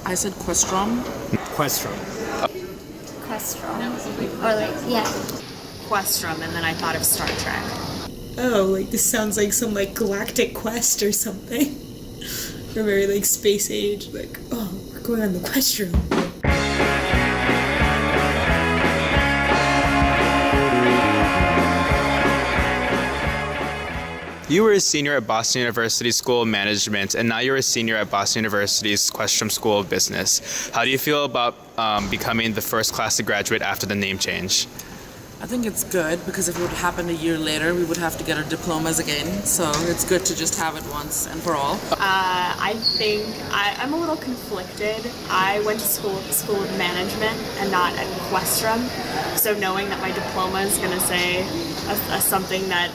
I said Questrom. Questrom. Questrom. Or like, yeah. Questrom, and then I thought of Star Trek. Oh, like this sounds like some like galactic quest or something. Or very like space age, like, oh, we're going on the Questrom. You were a senior at Boston University School of Management, and now you're a senior at Boston University's Questrom School of Business. How do you feel about becoming the first class to graduate after the name change? I think it's good because if it would happen a year later, we would have to get our diplomas again. So it's good to just have it once and for all. I think I'm a little conflicted. I went to school at the School of Management and not at Questrom. So knowing that my diploma is going to say something that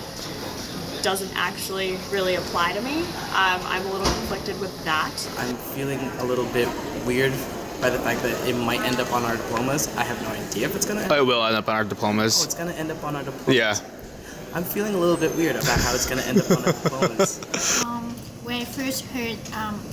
doesn't actually really apply to me, I'm a little conflicted with that. I'm feeling a little bit weird by the fact that it might end up on our diplomas. I have no idea if it's going to end up. It will end up on our diplomas. Oh, it's going to end up on our diplomas. Yeah. I'm feeling a little bit weird about how it's going to end up on our diplomas. When I first heard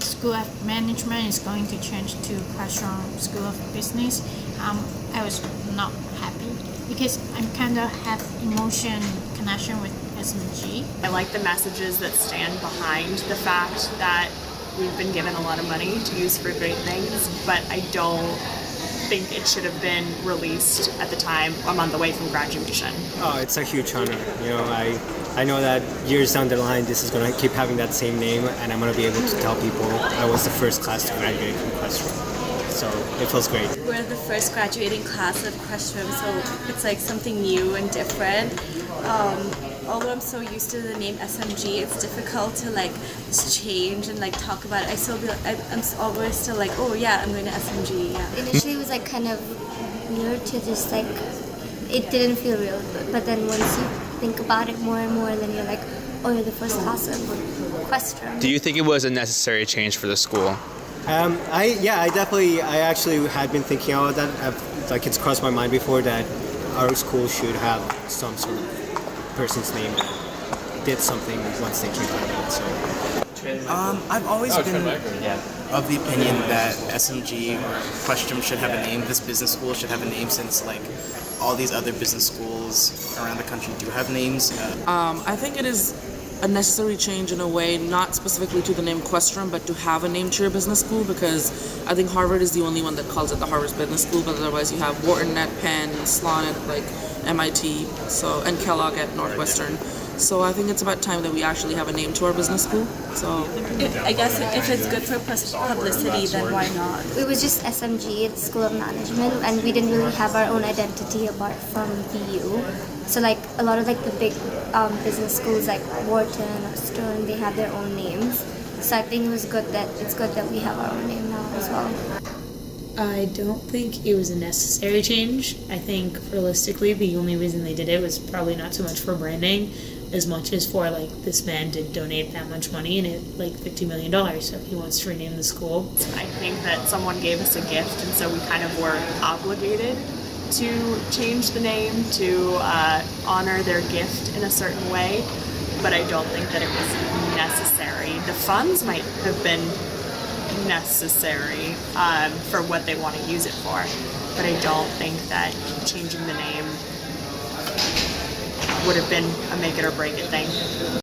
School of Management is going to change to Questrom School of Business, I was not happy because I'm kind of have emotion connection with SMG. I like the messages that stand behind the fact that we've been given a lot of money to use for great things, but I don't think it should have been released at the time I'm on the way from graduation. Oh, it's a huge honor. You know, I know that years down the line, this is going to keep having that same name, and I'm going to be able to tell people I was the first class to graduate from Questrom. So it feels great. We're the first graduating class of Questrom, so it's like something new and different. Although I'm so used to the name SMG, it's difficult to like just change and like talk about it. I'm always still like, oh yeah, I'm going to SMG. Yeah. Initially it was like kind of weird to just like, it didn't feel real, but then once you think about it more and more, then you're like, oh, you're the first class of Questrom. Do you think it was a necessary change for the school? I actually had been thinking about that. Like it's crossed my mind before that our school should have some sort of person's name that did something once they came out of it. So I've always been of the opinion that SMG or Questrom should have a name. This business school should have a name since like all these other business schools around the country do have names. I think it is a necessary change in a way, not specifically to the name Questrom, but to have a name to your business school, because I think Harvard is the only one that calls it the Harvard Business School, but otherwise you have Wharton at Penn, Sloan at like MIT, and Kellogg at Northwestern. So I think it's about time that we actually have a name to our business school. So I guess if it's good for publicity, then why not? It was just SMG, it's School of Management, and we didn't really have our own identity apart from BU. So like a lot of like the big business schools like Wharton or Stern, they have their own names. So I think it's good that we have our own name now as well. I don't think it was a necessary change. I think realistically the only reason they did it was probably not so much for branding as much as for like this man did donate that much money and it like $50 million, so he wants to rename the school. I think that someone gave us a gift, and so we kind of were obligated to change the name to honor their gift in a certain way, but I don't think that it was necessary. The funds might have been necessary for what they want to use it for, but I don't think that changing the name would have been a make it or break it thing.